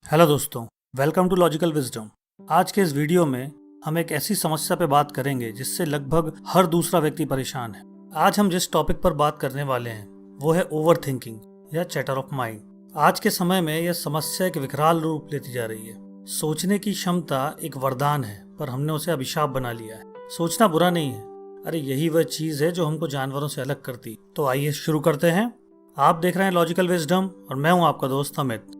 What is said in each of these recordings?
Hello दोस्तों, welcome to logical wisdom. आज के इस वीडियो में हम एक ऐसी समस्या पे बात करेंगे जिससे लगभग हर दूसरा व्यक्ति परेशान है। आज हम जिस टॉपिक पर बात करने वाले हैं वो है ओवर थिंकिंग या चैटर ऑफ माइंड। आज के समय में यह समस्या एक विकराल रूप लेती जा रही है। सोचने की क्षमता एक वरदान है, पर हमने उसे अभिशाप बना लिया है। सोचना बुरा नहीं है, अरे यही वह चीज है जो हमको जानवरों से अलग करती। तो आइए शुरू करते हैं। आप देख रहे हैं लॉजिकल विजडम और मैं हूं आपका दोस्त अमित।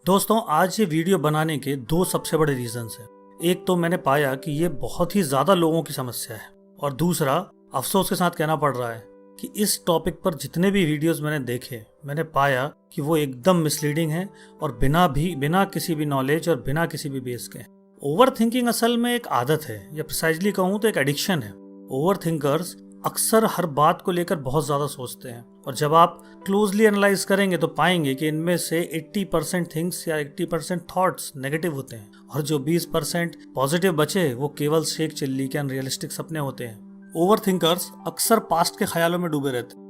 दोस्तों, आज ये वीडियो बनाने के दो सबसे बड़े रीजंस हैं। एक तो मैंने पाया कि ये बहुत ही ज्यादा लोगों की समस्या है, और दूसरा अफसोस के साथ कहना पड़ रहा है कि इस टॉपिक पर जितने भी वीडियोस मैंने देखे, मैंने पाया कि वो एकदम मिसलीडिंग है और बिना किसी भी नॉलेज और बिना किसी भी बेस के। ओवर थिंकिंग असल में एक आदत है, या प्रिसाइजली कहूँ तो एक एडिक्शन है। ओवर थिंकर्स अक्सर हर बात को लेकर बहुत ज्यादा सोचते हैं, और जब आप क्लोजली एनालाइज करेंगे तो पाएंगे कि इनमें से 80% थिंग्स या 80% थॉट्स नेगेटिव होते हैं, और जो 20% पॉजिटिव बचे वो केवल शेख चिल्ली के अनरियलिस्टिक सपने होते हैं। ओवर थिंकर्स अक्सर पास्ट के ख्यालों में डूबे रहते हैं।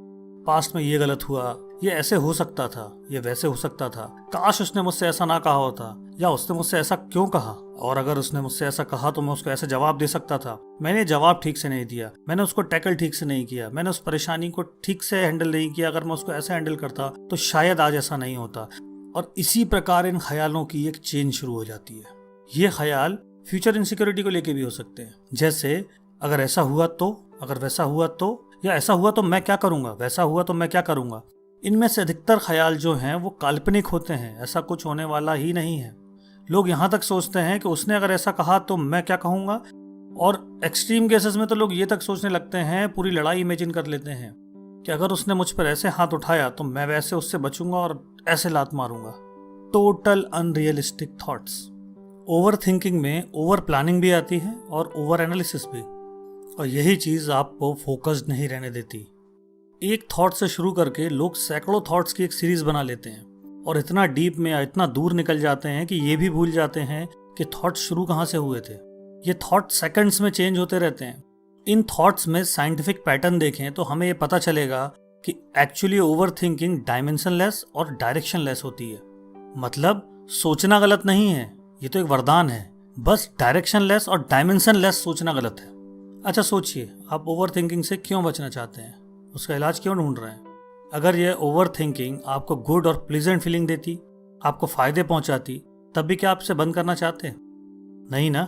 पास्ट में ये गलत हुआ, ये ऐसे हो सकता था, ये वैसे हो सकता था, काश उसने मुझसे ऐसा ना कहा होता, या उसने मुझसे ऐसा क्यों कहा, और अगर उसने मुझसे ऐसा कहा तो मैं उसको ऐसे जवाब दे सकता था। मैंने जवाब ठीक से नहीं दिया, मैंने उसको टैकल ठीक से नहीं किया, मैंने उस परेशानी को ठीक से हैंडल नहीं किया। अगर मैं उसको ऐसे हैंडल करता तो शायद आज ऐसा नहीं होता। और इसी प्रकार इन ख्यालों की एक चेन शुरू हो जाती है। ये ख्याल फ्यूचर इनसिक्योरिटी को लेके भी हो सकते हैं, जैसे अगर ऐसा हुआ तो, अगर वैसा हुआ तो, या ऐसा हुआ तो मैं क्या करूंगा, वैसा हुआ तो मैं क्या करूंगा। इनमें से अधिकतर ख्याल जो हैं वो काल्पनिक होते हैं, ऐसा कुछ होने वाला ही नहीं है। लोग यहाँ तक सोचते हैं कि उसने अगर ऐसा कहा तो मैं क्या कहूंगा, और एक्सट्रीम केसेस में तो लोग ये तक सोचने लगते हैं, पूरी लड़ाई इमेजिन कर लेते हैं कि अगर उसने मुझ पर ऐसे हाथ उठाया तो मैं वैसे उससे बचूंगा और ऐसे लात मारूंगा। Total unrealistic thoughts. Over thinking में ओवर प्लानिंग भी आती है और ओवर एनालिसिस भी, और यही चीज आपको फोकस्ड नहीं रहने देती। एक थॉट से शुरू करके लोग सैकड़ों थॉट्स की एक सीरीज बना लेते हैं, और इतना डीप में या इतना दूर निकल जाते हैं कि ये भी भूल जाते हैं कि थॉट्स शुरू कहाँ से हुए थे। ये थॉट सेकंड्स में चेंज होते रहते हैं। इन थॉट्स में साइंटिफिक पैटर्न देखें तो हमें ये पता चलेगा कि एक्चुअली ओवर थिंकिंग डायमेंशनलेस और डायरेक्शनलेस होती है। मतलब सोचना गलत नहीं है, ये तो एक वरदान है, बस डायरेक्शनलेस और डायमेंशनलेस सोचना गलत है। अच्छा सोचिए, आप ओवर थिंकिंग से क्यों बचना चाहते हैं, उसका इलाज क्यों ढूंढ रहे हैं। अगर यह ओवर थिंकिंग आपको गुड और प्लीजेंट फीलिंग देती, आपको फायदे पहुंचाती, तब भी क्या आप इसे बंद करना चाहते हैं? नहीं ना,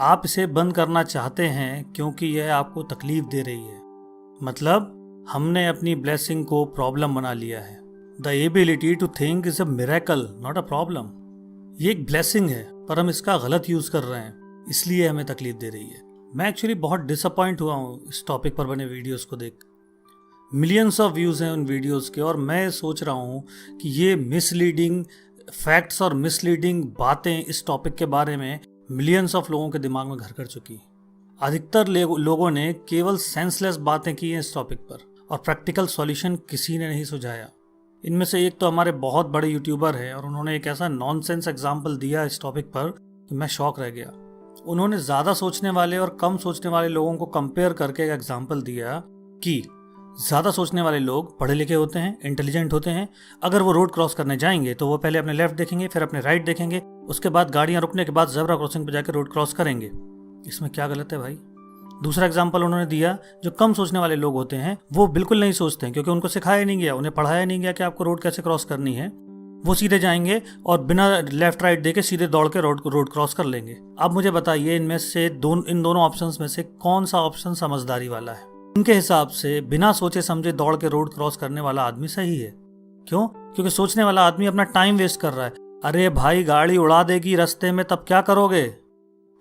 आप इसे बंद करना चाहते हैं क्योंकि यह आपको तकलीफ दे रही है। मतलब हमने अपनी ब्लेसिंग को प्रॉब्लम बना लिया है। The ability to think is a miracle, not a problem. ये एक ब्लेसिंग है, पर हम इसका गलत यूज कर रहे हैं, इसलिए हमें तकलीफ दे रही है। मैं एक्चुअली बहुत डिसअपॉइंट हुआ हूँ इस टॉपिक पर बने वीडियोस को देख। मिलियंस ऑफ व्यूज हैं उन वीडियोस के, और मैं सोच रहा हूँ कि ये मिसलीडिंग फैक्ट्स और मिसलीडिंग बातें इस टॉपिक के बारे में मिलियंस ऑफ लोगों के दिमाग में घर कर चुकी। अधिकतर लोगों ने केवल सेंसलेस बातें की हैं इस टॉपिक पर, और प्रैक्टिकल सॉल्यूशन किसी ने नहीं सुझाया। इनमें से एक तो हमारे बहुत बड़े यूट्यूबर हैं, और उन्होंने एक ऐसा नॉनसेंस एग्जाम्पल दिया इस टॉपिक पर कि मैं शॉक रह गया। उन्होंने ज्यादा सोचने वाले और कम सोचने वाले लोगों को कंपेयर करके एक एग्जाम्पल दिया कि ज्यादा सोचने वाले लोग पढ़े लिखे होते हैं, इंटेलिजेंट होते हैं। अगर वो रोड क्रॉस करने जाएंगे तो वो पहले अपने लेफ्ट देखेंगे, फिर अपने राइट देखेंगे, उसके बाद गाड़ियां रुकने के बाद ज़ेब्रा क्रॉसिंग पे जाकर रोड क्रॉस करेंगे। इसमें क्या गलत है भाई? दूसरा एग्जाम्पल उन्होंने दिया, जो कम सोचने वाले लोग होते हैं वो बिल्कुल नहीं सोचते हैं, क्योंकि उनको सिखाया नहीं गया, उन्हें पढ़ाया नहीं गया कि आपको रोड कैसे क्रॉस करनी है। वो सीधे जाएंगे और बिना लेफ्ट राइट देके सीधे दौड़ के रोड क्रॉस कर लेंगे। अब मुझे बताइए, इनमें से इन दोनों ऑप्शंस में से कौन सा ऑप्शन समझदारी वाला है? उनके हिसाब से बिना सोचे समझे दौड़ के रोड क्रॉस करने वाला आदमी सही है। क्यों? क्योंकि सोचने वाला आदमी अपना टाइम वेस्ट कर रहा है। अरे भाई, गाड़ी उड़ा देगी रास्ते में, तब क्या करोगे?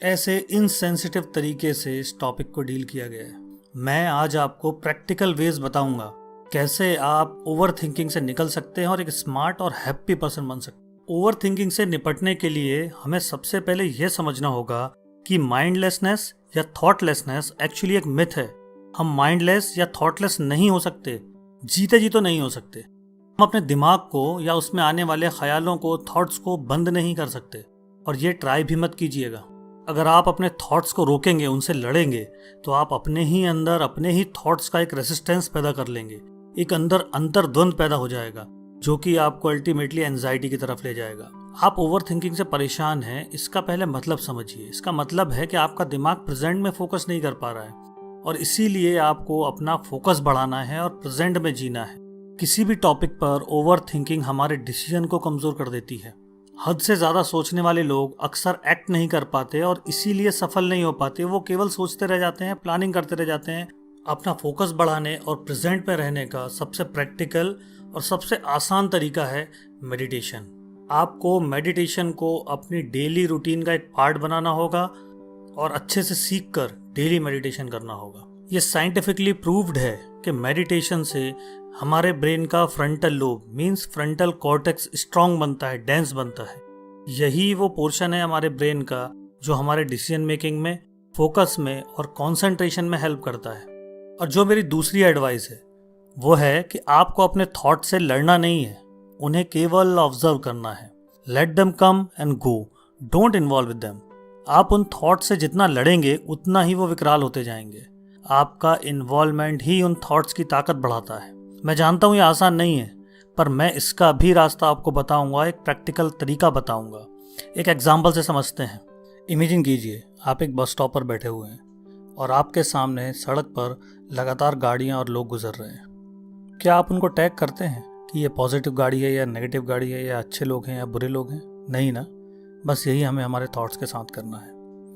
ऐसे इनसेंसिटिव तरीके से इस टॉपिक को डील किया गया है। मैं आज आपको प्रैक्टिकल वेज बताऊंगा कैसे आप ओवर थिंकिंग से निकल सकते हैं और एक स्मार्ट और हैप्पी पर्सन बन सकते हैं। ओवर थिंकिंग से निपटने के लिए हमें सबसे पहले यह समझना होगा कि माइंडलेसनेस या थॉटलेसनेस एक्चुअली एक मिथ है। हम माइंडलेस या थॉटलेस नहीं हो सकते, जीते जी तो नहीं हो सकते। हम अपने दिमाग को या उसमें आने वाले ख्यालों को, थॉट्स को बंद नहीं कर सकते, और ये ट्राई भी मत कीजिएगा। अगर आप अपने थॉट्स को रोकेंगे, उनसे लड़ेंगे, तो आप अपने ही अंदर अपने ही थॉट्स का एक रेसिस्टेंस पैदा कर लेंगे, एक अंदर अंतर्द्वंद पैदा हो जाएगा, जो कि आपको अल्टीमेटली एंजाइटी की तरफ ले जाएगा। आप ओवर थिंकिंग से परेशान हैं, इसका पहले मतलब समझिए। इसका मतलब है कि आपका दिमाग प्रेजेंट में फोकस नहीं कर पा रहा है और इसीलिए आपको अपना फोकस बढ़ाना है और प्रेजेंट में जीना है। किसी भी टॉपिक पर ओवर थिंकिंग हमारे डिसीजन को कमजोर कर देती है। हद से ज्यादा सोचने वाले लोग अक्सर एक्ट नहीं कर पाते और इसीलिए सफल नहीं हो पाते। वो केवल सोचते रह जाते हैं, प्लानिंग करते रह जाते हैं। अपना फोकस बढ़ाने और प्रेजेंट में रहने का सबसे प्रैक्टिकल और सबसे आसान तरीका है मेडिटेशन। आपको मेडिटेशन को अपनी डेली रूटीन का एक पार्ट बनाना होगा और अच्छे से सीख कर डेली मेडिटेशन करना होगा। ये साइंटिफिकली प्रूव्ड है कि मेडिटेशन से हमारे ब्रेन का frontal lobe means frontal cortex strong बनता है, डेंस बनता है। यही वो पोर्शन है हमारे ब्रेन का जो हमारे डिसीजन मेकिंग में, फोकस में और कंसंट्रेशन में हेल्प करता है। और जो मेरी दूसरी एडवाइस है वो है कि आपको अपने थॉट से लड़ना नहीं है, उन्हें केवल ऑब्जर्व करना है। Let them come and go, don't involve with them. आप उन थॉट से जितना लड़ेंगे उतना ही वो विकराल होते जाएंगे। आपका इन्वॉल्वमेंट ही उन थॉट्स की ताकत बढ़ाता है। मैं जानता हूँ ये आसान नहीं है, पर मैं इसका भी रास्ता आपको बताऊंगा, एक प्रैक्टिकल तरीका बताऊंगा। एक एग्जाम्पल से समझते हैं। इमेजिन कीजिए आप एक बस स्टॉप पर बैठे हुए हैं और आपके सामने सड़क पर लगातार गाड़ियाँ और लोग गुजर रहे हैं। क्या आप उनको टैग करते हैं कि ये पॉजिटिव गाड़ी है या नेगेटिव गाड़ी है, या अच्छे लोग हैं या बुरे लोग हैं? नहीं ना। बस यही हमें हमारे थॉट्स के साथ करना है।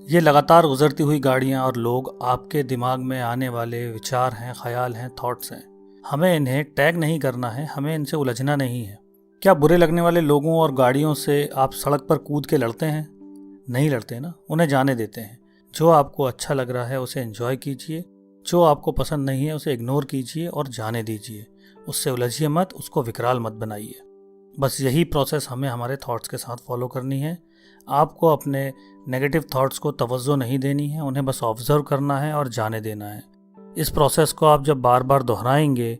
ये लगातार गुजरती हुई गाड़ियाँ और लोग आपके दिमाग में आने वाले विचार हैं, ख्याल हैं, थॉट्स हैं। हमें इन्हें टैग नहीं करना है, हमें इनसे उलझना नहीं है। क्या बुरे लगने वाले लोगों और गाड़ियों से आप सड़क पर कूद के लड़ते हैं? नहीं लड़ते ना, उन्हें जाने देते हैं। जो आपको अच्छा लग रहा है उसे एंजॉय कीजिए, जो आपको पसंद नहीं है उसे इग्नोर कीजिए और जाने दीजिए। उससे उलझिए मत, उसको विकराल मत बनाइए। बस यही प्रोसेस हमें हमारे थॉट्स के साथ फॉलो करनी है। आपको अपने नेगेटिव थॉट्स को तवज्जो नहीं देनी है, उन्हें बस ऑब्जर्व करना है और जाने देना है। इस प्रोसेस को आप जब बार बार दोहराएंगे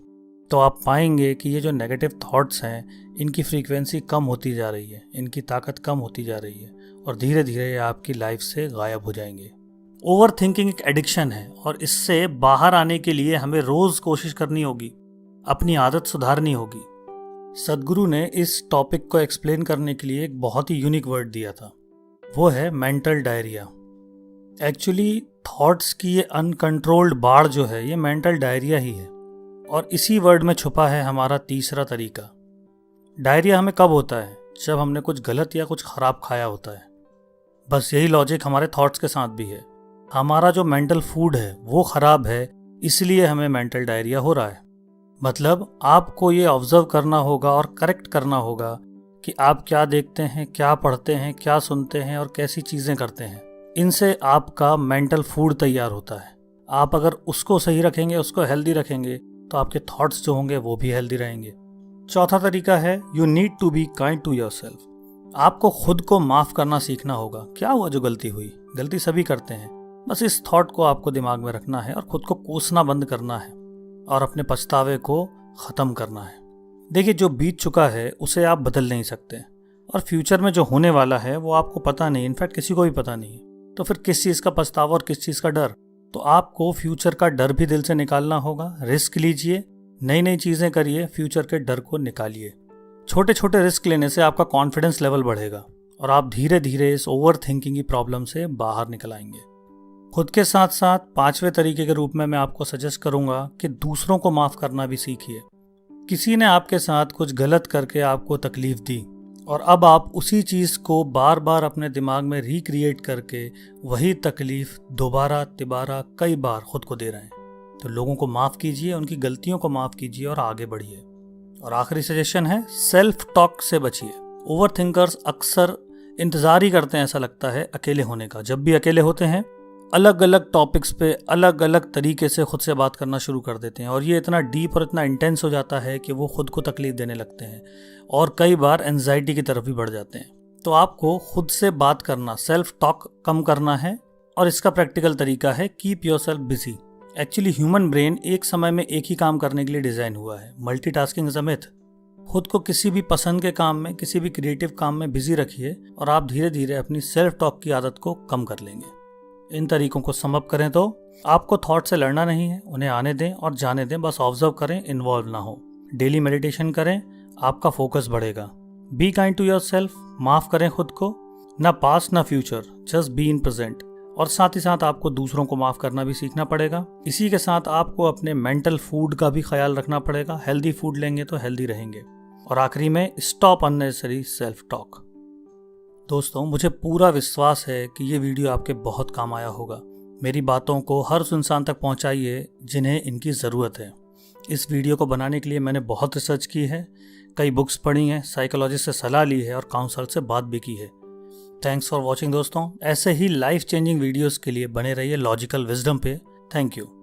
तो आप पाएंगे कि ये जो नेगेटिव थॉट्स हैं इनकी फ्रीक्वेंसी कम होती जा रही है, इनकी ताकत कम होती जा रही है और धीरे धीरे ये आपकी लाइफ से गायब हो जाएंगे। ओवर थिंकिंग एक एडिक्शन है और इससे बाहर आने के लिए हमें रोज कोशिश करनी होगी, अपनी आदत सुधारनी होगी। सदगुरु ने इस टॉपिक को एक्सप्लेन करने के लिए एक बहुत ही यूनिक वर्ड दिया था, वो है मेंटल डायरिया। एक्चुअली थॉट्स की ये अनकंट्रोल्ड बाढ़ जो है ये मेंटल डायरिया ही है और इसी वर्ड में छुपा है हमारा तीसरा तरीका। डायरिया हमें कब होता है? जब हमने कुछ गलत या कुछ खराब खाया होता है। बस यही लॉजिक हमारे थॉट्स के साथ भी है। हमारा जो मेंटल फूड है वो खराब है, इसलिए हमें मेंटल डायरिया हो रहा है। मतलब आपको ये ऑब्जर्व करना होगा और करेक्ट करना होगा कि आप क्या देखते हैं, क्या पढ़ते हैं, क्या सुनते हैं और कैसी चीज़ें करते हैं। इनसे आपका मेंटल फूड तैयार होता है। आप अगर उसको सही रखेंगे, उसको हेल्दी रखेंगे, तो आपके थॉट्स जो होंगे वो भी हेल्दी रहेंगे। चौथा तरीका है you need to be kind to yourself. आपको खुद को माफ़ करना सीखना होगा। क्या हुआ जो गलती हुई? गलती सभी करते हैं। बस इस थॉट को आपको दिमाग में रखना है और खुद को कोसना बंद करना है और अपने पछतावे को ख़त्म करना है। देखिए, जो बीत चुका है उसे आप बदल नहीं सकते और फ्यूचर में जो होने वाला है वो आपको पता नहीं, इनफैक्ट किसी को भी पता नहीं है। तो फिर किस चीज़ का पछतावा और किस चीज़ का डर? तो आपको फ्यूचर का डर भी दिल से निकालना होगा। रिस्क लीजिए, नई नई चीज़ें करिए, फ्यूचर के डर को निकालिए। छोटे छोटे रिस्क लेने से आपका कॉन्फिडेंस लेवल बढ़ेगा और आप धीरे धीरे इस ओवर थिंकिंग की प्रॉब्लम से बाहर निकल आएंगे। खुद के साथ साथ पांचवें तरीके के रूप में मैं आपको सजेस्ट करूंगा कि दूसरों को माफ़ करना भी सीखिए। किसी ने आपके साथ कुछ गलत करके आपको तकलीफ दी और अब आप उसी चीज़ को बार बार अपने दिमाग में रिक्रिएट करके वही तकलीफ दोबारा तिबारा कई बार खुद को दे रहे हैं। तो लोगों को माफ़ कीजिए, उनकी गलतियों को माफ़ कीजिए और आगे बढ़िए। और आखिरी सजेशन है, सेल्फ टॉक से बचिए। ओवर थिंकर्स अक्सर इंतज़ार ही करते हैं, ऐसा लगता है, अकेले होने का। जब भी अकेले होते हैं अलग अलग टॉपिक्स पे अलग अलग तरीके से खुद से बात करना शुरू कर देते हैं और ये इतना डीप और इतना इंटेंस हो जाता है कि वो खुद को तकलीफ देने लगते हैं और कई बार एंजाइटी की तरफ भी बढ़ जाते हैं। तो आपको खुद से बात करना, सेल्फ टॉक कम करना है और इसका प्रैक्टिकल तरीका है keep yourself busy. Actually human brain एक समय में एक ही काम करने के लिए डिज़ाइन हुआ है। Multitasking is a myth. खुद को किसी भी पसंद के काम में, किसी भी क्रिएटिव काम में बिजी रखिए और आप धीरे धीरे अपनी सेल्फ टॉक की आदत को कम कर लेंगे। इन तरीकों को सम अप करें तो आपको थॉट से लड़ना नहीं है, उन्हें आने दें और जाने दें। बस ऑब्जर्व करें, इन्वॉल्व ना हो। डेली मेडिटेशन करें, आपका फोकस बढ़ेगा। Be kind to your self, माफ़ करें खुद को, ना पास्ट ना future, just be in present. और साथ ही साथ आपको दूसरों को माफ़ करना भी सीखना पड़ेगा। इसी के साथ आपको अपने मेंटल फूड का भी ख्याल रखना पड़ेगा। हेल्दी फूड लेंगे तो हेल्दी रहेंगे। और आखिरी में स्टॉप अननेसेसरी सेल्फ टॉक। दोस्तों, मुझे पूरा विश्वास है कि ये वीडियो आपके बहुत काम आया होगा। मेरी बातों को हर उस इंसान तक पहुंचाइए जिन्हें इनकी ज़रूरत है। इस वीडियो को बनाने के लिए मैंने बहुत रिसर्च की है, कई बुक्स पढ़ी हैं, साइकोलॉजिस्ट से सलाह ली है और काउंसलर से बात भी की है। थैंक्स फॉर वॉचिंग दोस्तों। ऐसे ही लाइफ चेंजिंग वीडियोस के लिए बने रहिए लॉजिकल विजडम पे। Thank you.